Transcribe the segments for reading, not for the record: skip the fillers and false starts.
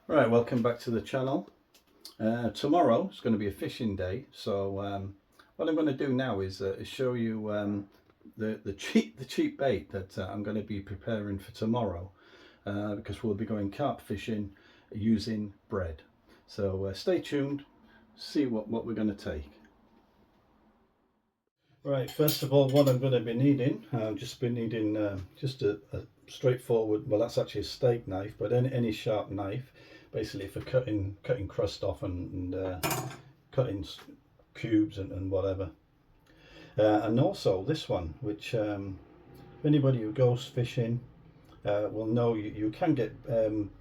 Right, welcome back to the channel. Tomorrow is going to be a fishing day, so what I'm going to do now is show you the cheap bait that I'm going to be preparing for tomorrow, because we'll be going carp fishing using bread. So stay tuned, see what we're going to take. Right, first of all, what I'm going to be needing, I've just been needing just a straightforward, well, that's actually a steak knife, but any sharp knife, basically for cutting crust off and cutting cubes and whatever. And also this one, which anybody who goes fishing will know, you can get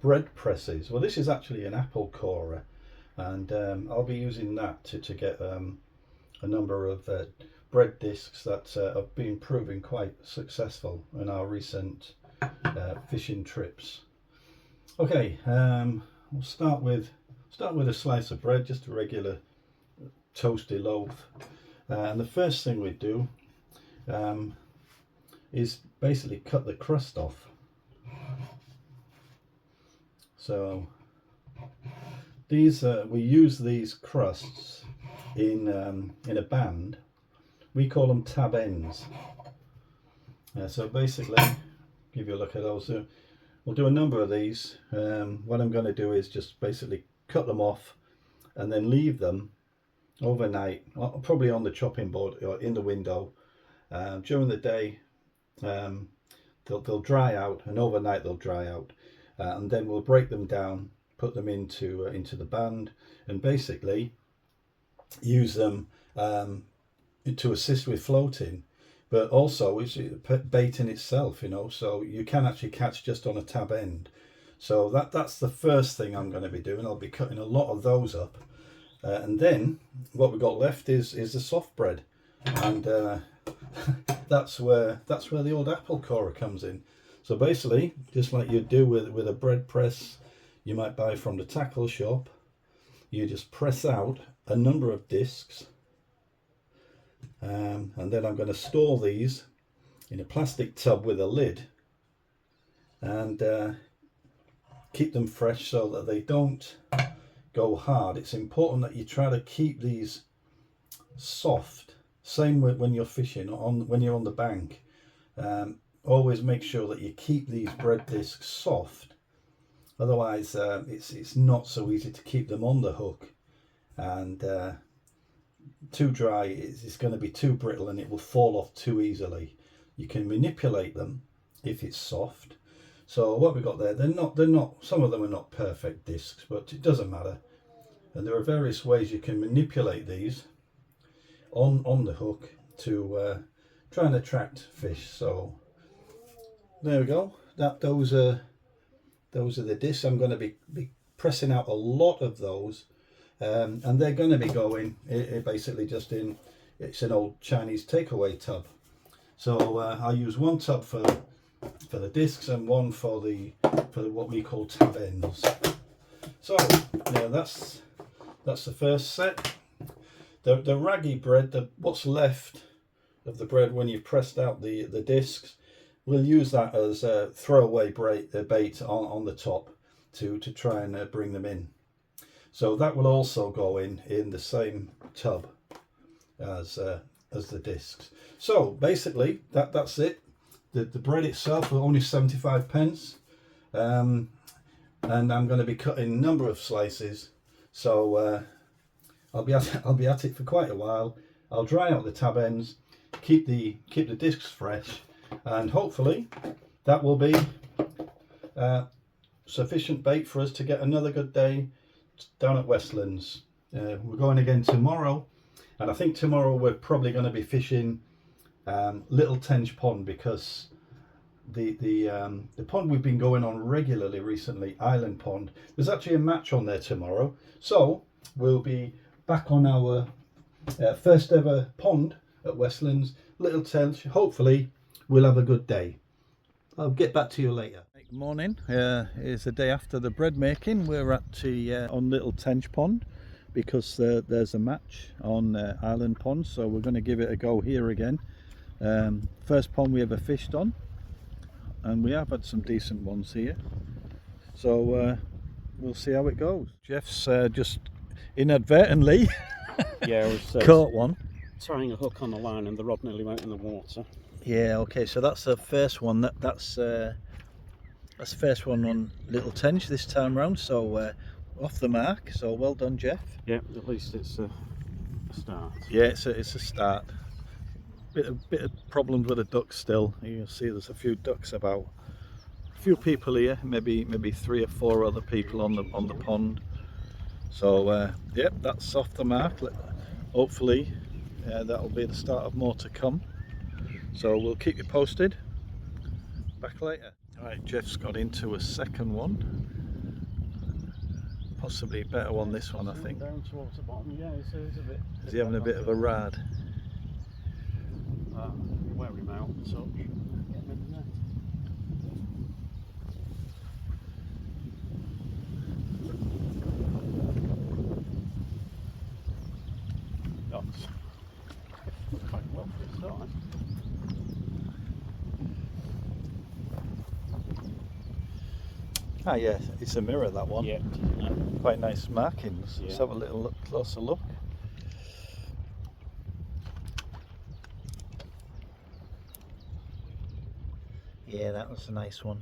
bread presses. Well, this is actually an apple corer, and I'll be using that to get a number of bread discs that have been proving quite successful in our recent fishing trips. Okay, we'll start with a slice of bread, just a regular toasty loaf, and the first thing we do is basically cut the crust off. So these we use these crusts in a band. We call them tab ends. So basically, give you a look at those. We'll do a number of these. What I'm going to do is just basically cut them off and then leave them overnight, probably on the chopping board or in the window. During the day they'll dry out, and overnight they'll dry out, and then we'll break them down, put them into the band, and basically use them to assist with floating, but also it's bait in itself, you know, so you can actually catch just on a tab end. So that's the first thing I'm going to be doing. I'll be cutting a lot of those up, and then what we've got left is the soft bread, and that's where the old apple corer comes in. So basically, just like you do with a bread press you might buy from the tackle shop, you just press out a number of discs, and then I'm going to store these in a plastic tub with a lid, and keep them fresh so that they don't go hard. It's important that you try to keep these soft. Same when you're fishing, when you're on the bank. Always make sure that you keep these bread discs soft. Otherwise, it's not so easy to keep them on the hook, and too dry, it's going to be too brittle and it will fall off too easily. You can manipulate them if it's soft. So what we've got there, they're not, some of them are not perfect discs, but it doesn't matter. And there are various ways you can manipulate these on the hook to try and attract fish. So there we go. Those are the discs. I'm going to be pressing out a lot of those. And they're going to be going basically just in, it's an old Chinese takeaway tub. So I'll use one tub for the discs and one for what we call tab ends. So yeah, that's the first set. The raggy bread, what's left of the bread when you've pressed out the discs, we'll use that as a throwaway bait on the top to try and bring them in. So that will also go in the same tub as the discs. So basically that's it. The bread itself are only 75 pence, and I'm going to be cutting a number of slices. So I'll be at it for quite a while. I'll dry out the tab ends, keep the discs fresh, and hopefully that will be sufficient bait for us to get another good day down at Westlands. We're going again tomorrow, and I think tomorrow we're probably going to be fishing Little Tench Pond, because the pond we've been going on regularly recently, Island Pond, there's actually a match on there tomorrow. So we'll be back on our first ever pond at Westlands, Little Tench. Hopefully we'll have a good day. I'll get back to you later. Good morning. It's the day after the bread making. We're at on Little Tench Pond because there's a match on Island Pond, so we're going to give it a go here again. First pond we ever fished on, and we have had some decent ones here. So we'll see how it goes. Jeff's just inadvertently Yeah, I was caught one. tying a hook on the line and the rod nearly went in the water. Yeah, okay, so that's the first one. That's the first one on Little Tench this time round, so off the mark, so well done, Jeff. Yeah, at least it's a start. Yeah, it's a start. Bit of problems with the ducks still. You'll see there's a few ducks about. A few people here, maybe 3 or 4 other people on the pond. So yep, that's off the mark. Hopefully that'll be the start of more to come. So we'll keep you posted. Back later. Alright, Jeff's got into a second one. Possibly a better one, this one, I think. Down towards the bottom, yeah, it's a bit. Is he having a bit of a rad? Wear him out and such. Get him in the net. That's quite well for a start. Ah yeah, it's a mirror, that one. Yeah. Quite nice markings. Yeah. Let's have a little closer look. Yeah, that was a nice one.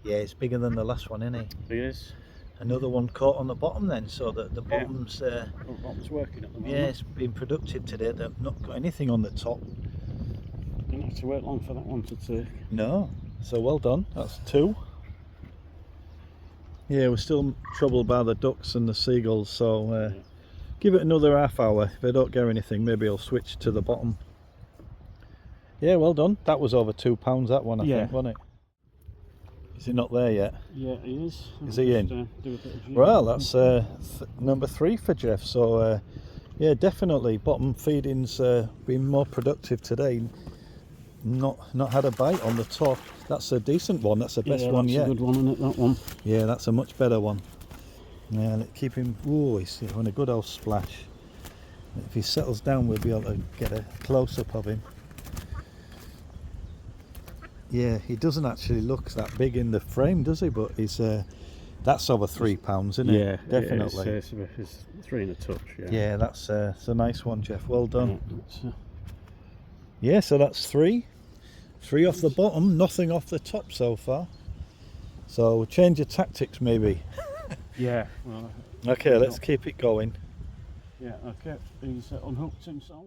Yeah, it's bigger than the last one, isn't it? It is. Another one caught on the bottom then, so that the bottom's Bottom's working at the moment. yeah, it's been productive today. They've not got anything on the top. Didn't have to wait long for that one to take. No, so well done. That's 2. Yeah, we're still troubled by the ducks and the seagulls, so give it another half hour. If I don't get anything, maybe I'll switch to the bottom. Yeah, well done. That was over £2, that one, I think, wasn't it? Is he not there yet? Yeah, he is. Is he in? Do a bit of Well, that's number 3 for Jeff. So yeah, definitely bottom feeding's been more productive today. Not had a bite on the top. That's a decent one. That's the best one yet. That's a good one, isn't it, that one? Yeah, that's a much better one. Yeah, let's keep him. Oh, he's having a good old splash. If he settles down, we'll be able to get a close-up of him. Yeah, he doesn't actually look that big in the frame, does he? But he's that's over £3, isn't it? Yeah, definitely. It's 3 and a touch. Yeah. Yeah, that's a nice one, Jeff. Well done. Yeah, yeah, so that's 3 off the bottom, nothing off the top so far. So change of tactics, maybe. yeah. Well, okay, let's keep it going. Yeah. Okay. He's unhooked himself.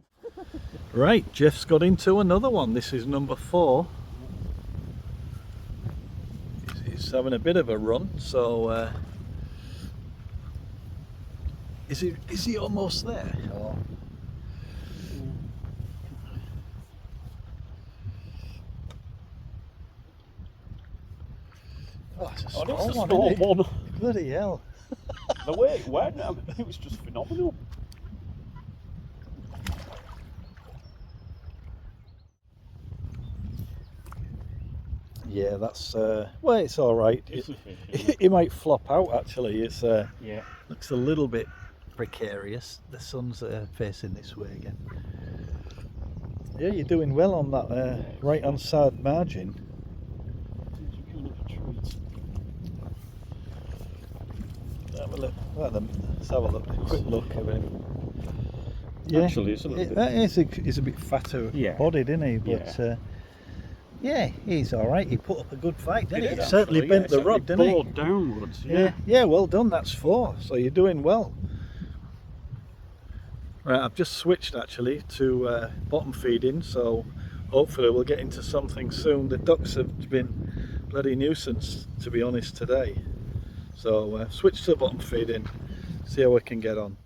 Right, Jeff's got into another one. This is number 4. He's having a bit of a run, so is he almost there? Or? Oh, it's a small one. Bloody hell. The way it went, it was just phenomenal. Yeah, that's well, it's all right. It might flop out actually. It's yeah, looks a little bit precarious. The sun's facing this way again. Yeah, you're doing well on that right hand side margin. Have a look. Let's have a look. A quick look at him. Yeah, actually, it's a little bit. He's a bit fatter Yeah. bodied, isn't he? But Yeah. yeah, he's all right. He put up a good fight, didn't he? did, He certainly actually, bent the rod, didn't he? Bored downwards. Yeah, well done. That's 4. So you're doing well. Right, I've just switched actually to bottom feeding, so hopefully we'll get into something soon. The ducks have been bloody nuisance, to be honest, today. So switch to bottom feeding, see how we can get on.